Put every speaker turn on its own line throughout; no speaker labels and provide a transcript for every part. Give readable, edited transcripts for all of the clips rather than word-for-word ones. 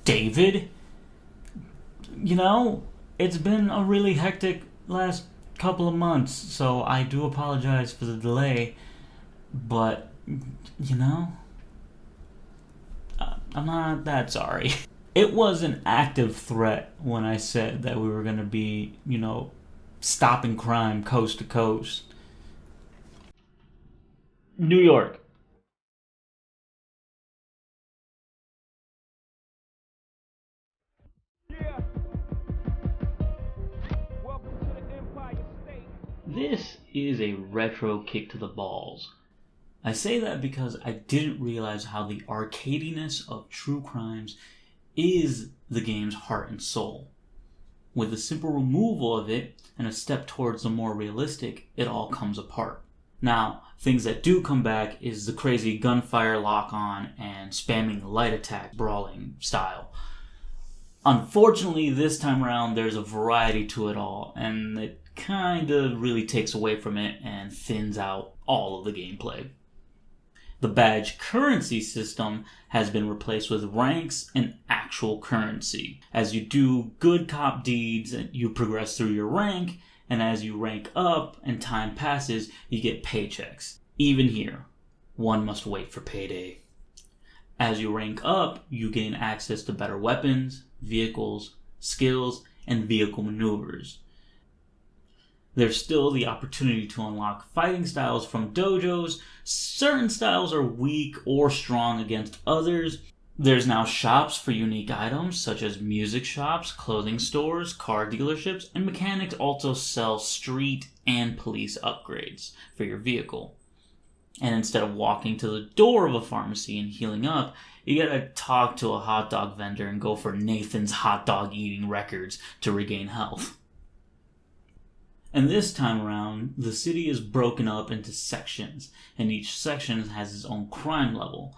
David? It's been a really hectic last couple of months, so I do apologize for the delay, but, you know, I'm not that sorry. It was an active threat when I said that we were going to be, stopping crime coast to coast. New York.
Yeah. Welcome to the Empire State.
This is a retro kick to the balls. I say that because I didn't realize how the arcadiness of true crimes is the game's heart and soul. With the simple removal of it and a step towards the more realistic, it all comes apart. Now, things that do come back is the crazy gunfire lock-on and spamming light attack brawling style. Unfortunately, this time around, there's a variety to it all, and it kind of really takes away from it and thins out all of the gameplay. The badge currency system has been replaced with ranks and actual currency. As you do good cop deeds, you progress through your rank, and as you rank up and time passes, you get paychecks. Even here, one must wait for payday. As you rank up, you gain access to better weapons, vehicles, skills, and vehicle maneuvers. There's still the opportunity to unlock fighting styles from dojos. Certain styles are weak or strong against others. There's now shops for unique items such as music shops, clothing stores, car dealerships, and mechanics also sell street and police upgrades for your vehicle. And instead of walking to the door of a pharmacy and healing up, you gotta talk to a hot dog vendor and go for Nathan's hot dog eating records to regain health. And this time around, the city is broken up into sections, and each section has its own crime level.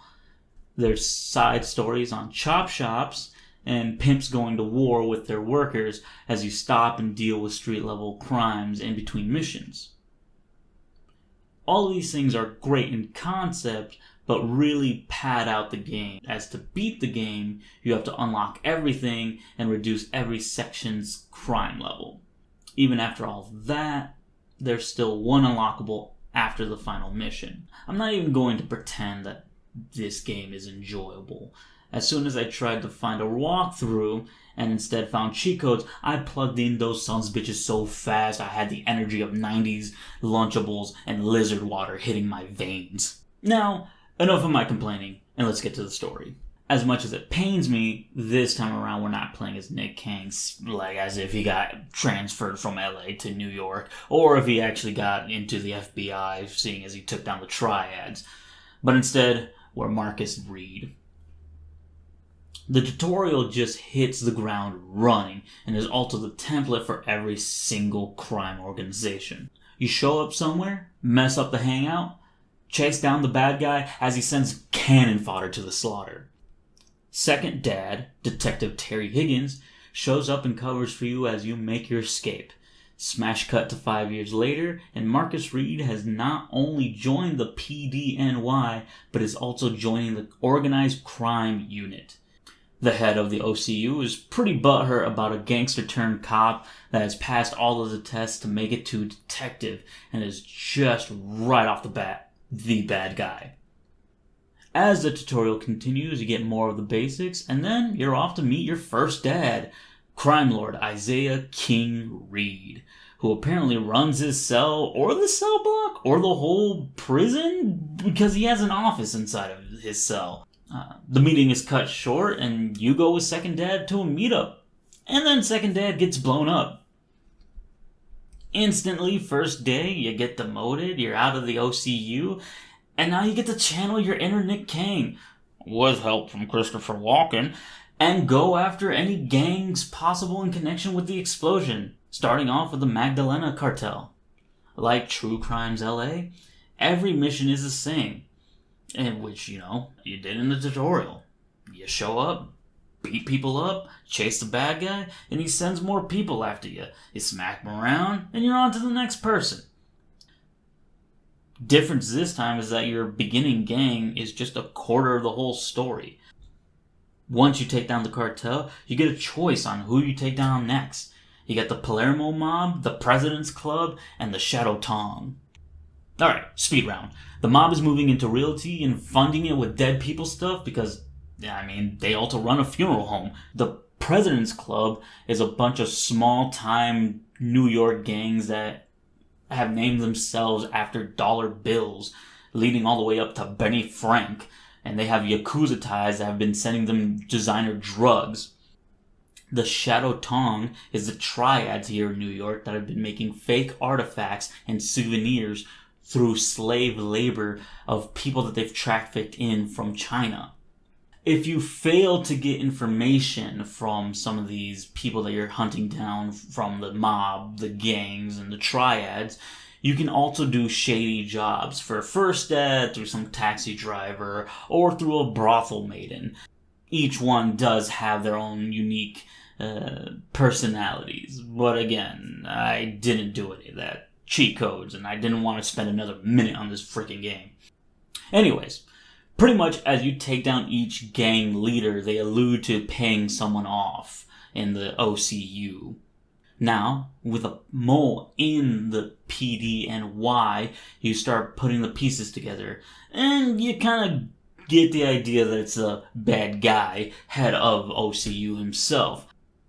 There's side stories on chop shops, and pimps going to war with their workers as you stop and deal with street level crimes in between missions. All of these things are great in concept, but really pad out the game. As to beat the game, you have to unlock everything and reduce every section's crime level. Even after all that, there's still one unlockable after the final mission. I'm not even going to pretend that this game is enjoyable. As soon as I tried to find a walkthrough and instead found cheat codes, I plugged in those sons of bitches so fast I had the energy of 90s Lunchables and lizard water hitting my veins. Now, enough of my complaining, and let's get to the story. As much as it pains me, this time around we're not playing as Nick Kang, like as if he got transferred from LA to New York, or if he actually got into the FBI, seeing as he took down the triads. But instead, we're Marcus Reed. The tutorial just hits the ground running, and is also the template for every single crime organization. You show up somewhere, mess up the hangout, chase down the bad guy as he sends cannon fodder to the slaughter. Second dad, Detective Terry Higgins, shows up and covers for you as you make your escape. Smash cut to 5 years later, and Marcus Reed has not only joined the PDNY, but is also joining the Organized Crime Unit. The head of the OCU is pretty butthurt about a gangster-turned-cop that has passed all of the tests to make it to detective, and is just right off the bat the bad guy. As the tutorial continues, you get more of the basics, and then you're off to meet your first dad, crime lord Isaiah King Reed, who apparently runs his cell, or the cell block, or the whole prison, because he has an office inside of his cell. The meeting is cut short, and you go with second dad to a meetup, and then second dad gets blown up. Instantly, first day, you get demoted, you're out of the OCU, and now you get to channel your inner Nick Kang, with help from Christopher Walken, and go after any gangs possible in connection with the explosion, starting off with the Magdalena cartel. Like True Crimes LA, every mission is the same, in which, you did in the tutorial. You show up, beat people up, chase the bad guy, and he sends more people after you. You smack them around, and you're on to the next person. Difference this time is that your beginning gang is just a quarter of the whole story. Once you take down the cartel, you get a choice on who you take down next. You get the Palermo Mob, the President's Club, and the Shadow Tong. Alright, speed round. The mob is moving into realty and funding it with dead people stuff because, they also run a funeral home. The President's Club is a bunch of small-time New York gangs that have named themselves after dollar bills, leading all the way up to Benny Frank. And they have Yakuza ties that have been sending them designer drugs. The Shadow Tong is the triads here in New York that have been making fake artifacts and souvenirs through slave labor of people that they've trafficked in from China. If you fail to get information from some of these people that you're hunting down from the mob, the gangs, and the triads, you can also do shady jobs for first dad, through some taxi driver, or through a brothel maiden. Each one does have their own unique personalities, but again, I didn't do any of that. Cheat codes, and I didn't want to spend another minute on this freaking game. Anyways, pretty much as you take down each gang leader, they allude to paying someone off in the OCU. Now, with a mole in the PD and Y, you start putting the pieces together, and you kind of get the idea that it's the bad guy, head of OCU himself.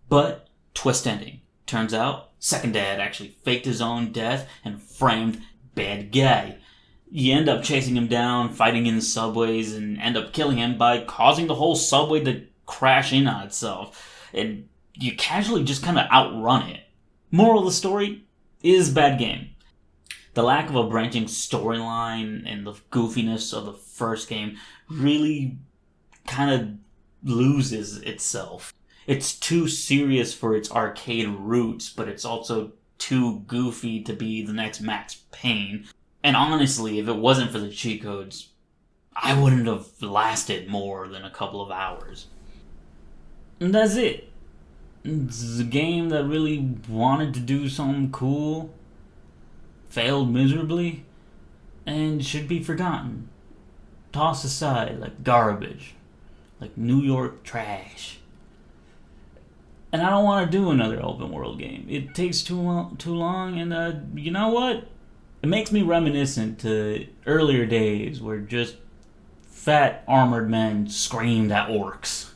But, twist ending. Turns out, second dad actually faked his own death and framed bad guy. You end up chasing him down, fighting in the subways, and end up killing him by causing the whole subway to crash in on itself. And you casually just kind of outrun it. Moral of the story is bad game. The lack of a branching storyline and the goofiness of the first game really kind of loses itself. It's too serious for its arcade roots, but it's also too goofy to be the next Max Payne. And honestly, if it wasn't for the cheat codes, I wouldn't have lasted more than a couple of hours. And that's it. It's a game that really wanted to do something cool, failed miserably, and should be forgotten. Tossed aside like garbage, like New York trash. And I don't want to do another open world game. It takes too long, and you know what? It makes me reminiscent to earlier days where just fat armored men screamed at orcs.